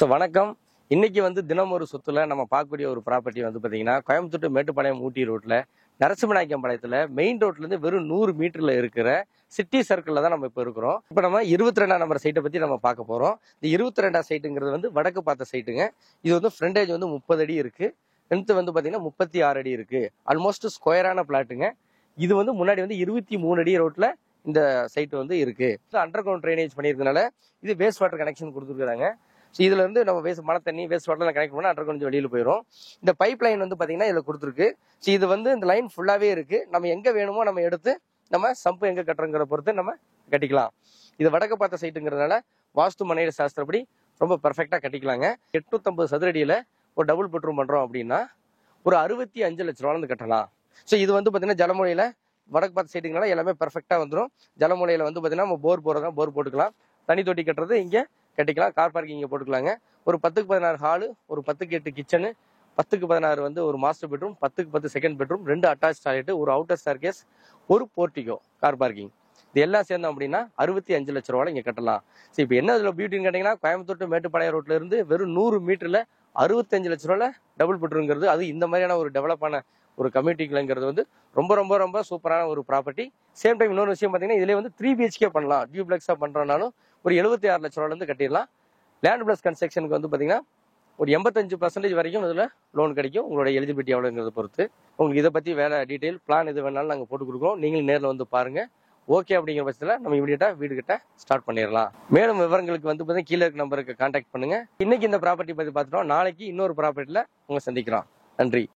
வணக்கம். இன்னைக்கு தினம் ஒரு சொத்துல நம்ம பார்க்கக்கூடிய ஒரு ப்ராப்பர்ட்டி பார்த்தீங்கன்னா, கோயம்புத்தூர் to மேட்டுப்பாளையம் ஊட்டி ரோட்ல நரசிம்மநாயக்கம்பாளையத்துல மெயின் ரோட்ல இருந்து வெறும் 100 மீட்டர்ல இருக்கிற சிட்டி சர்க்கிள்ல தான் நம்ம இப்ப இருக்கிறோம். இப்ப நம்ம 22ஆம் நம்பர் சைட்டை பத்தி நம்ம பார்க்க போறோம். இந்த 22ஆம் சைட்டுங்கிறது வடக்கு பார்த்த சைட்டுங்க. இது ஃப்ரண்டேஜ் 30 அடி இருக்கு. லென்த் பாத்தீங்கன்னா 36 அடி இருக்கு. ஆல்மோஸ்ட் ஸ்கொயரான பிளாட்டுங்க. இது முன்னாடி 23 அடி ரோட்ல இந்த சைட் இருக்கு. அண்டர் கிரவுண்ட் ட்ரைனேஜ் பண்ணியிருக்கனால இது வேஸ்ட் வாட்டர் கனெக்ஷன் கொடுத்துருக்காங்க. ஸோ இதுல நம்ம மழை தண்ணி வேஸ்ட் வாட்டர்ல கனெக்ட் பண்ணா அண்டர் கொஞ்சம் வெளியில போயிடும். இந்த பைப் லைன் பாத்தீங்கன்னா இதுல கொடுத்துருக்கு. ஸோ இது இந்த லைன் ஃபுல்லாவே இருக்கு. நம்ம எங்க வேணுமோ நம்ம எடுத்து நம்ம சம்பு எங்க கட்டுறங்கிற பொறுத்து நம்ம கட்டிக்கலாம். இது வடக்கு பார்த்த சைட்டுங்கிறதுனால வாஸ்து மனையில சாஸ்திரப்படி ரொம்ப பெர்ஃபெக்டா கட்டிக்கலாங்க. 850 சதுர அடியில ஒரு டபுள் பெட்ரூம் பண்றோம் அப்படின்னா ஒரு 65 லட்ச ரூபாய் கட்டலாம். ஸோ இது பாத்தீங்கன்னா ஜலமுறையில வடக்கு பார்த்த சைட்டுங்கனால எல்லாமே பெர்ஃபெக்டா வந்துடும். ஜலமுறையில பாத்தீங்கன்னா நம்ம போர் போறதா போர் போட்டுக்கலாம். தனி தொட்டி கட்டுறது இங்க கட்டிக்கலாம். கார் பார்க்கிங் இங்க போட்டுக்கலாங்க. ஒரு 10க்கு 16 ஹாலு, ஒரு 10க்கு 8 கிச்சனு, 10க்கு 16 ஒரு மாஸ்டர் பெட்ரூம், 10க்கு 10 செகண்ட் பெட்ரூம், 2 அட்டாச் டாய்லெட், ஒரு அவுட்டர் ஸ்டேர்கேஸ், ஒரு போர்ட்டிகோ கார் பார்க்கிங். இது எல்லாம் சேர்ந்தோம் அப்படின்னா 65 லட்ச ரூபாய் இங்க கட்டலாம். சரி, இப்போ என்ன இதுல பியூட்டின்னு கேட்டீங்கன்னா, கோயம்புத்தூர் to மேட்டுப்பாளையம் ரோட்ல இருந்து வெறும் 100 மீட்டர்ல 65 லட்ச ரூபாய் டபுள் பெட்ரூம்ங்கிறது அது இந்த மாதிரியான ஒரு டெவலப்பான ஒரு கம்யூனிட்டிங்கிறது ரொம்ப ரொம்ப ரொம்ப சூப்பரான ஒரு ப்ராப்பர்ட்டி. சேம் டைம் இன்னொரு விஷயம் பார்த்தீங்கன்னா, இதுல 3 BHK பண்ணலாம். டியூப்ளெக்ஸா பண்றோம்னாலும் ஒரு 76 லட்ச ரூபாயில கட்டிடலாம். லேண்ட் பிளஸ் கன்ஸ்ட்ரக்ஷனுக்கு பாத்தீங்கன்னா ஒரு 85% வரைக்கும் இதுல லோன் கிடைக்கும். உங்களோட எலிஜிபிலிட்டி எவ்வளவுங்கிறத பொறுத்து. உங்களுக்கு இதை பத்தி வேலை டீடைல் பிளான் எது வேணாலும் நாங்க போட்டு கொடுக்குறோம். நீங்களும் நேரில் பாருங்க. ஓகே அப்படிங்கிற பட்சத்துல நம்ம இமீடியட்டா வீடு கிட்ட ஸ்டார்ட் பண்ணிடலாம். மேலும் விவரங்களுக்கு பாத்தீங்கன்னா கீழே இருக்க நம்பருக்கு கான்டாக்ட் பண்ணுங்க. இன்னைக்கு இந்த ப்ராப்பர்ட்டி பத்தி பார்த்துட்டோம். நாளைக்கு இன்னொரு ப்ராப்பர்ட்டில உங்க சந்திக்கலாம். நன்றி.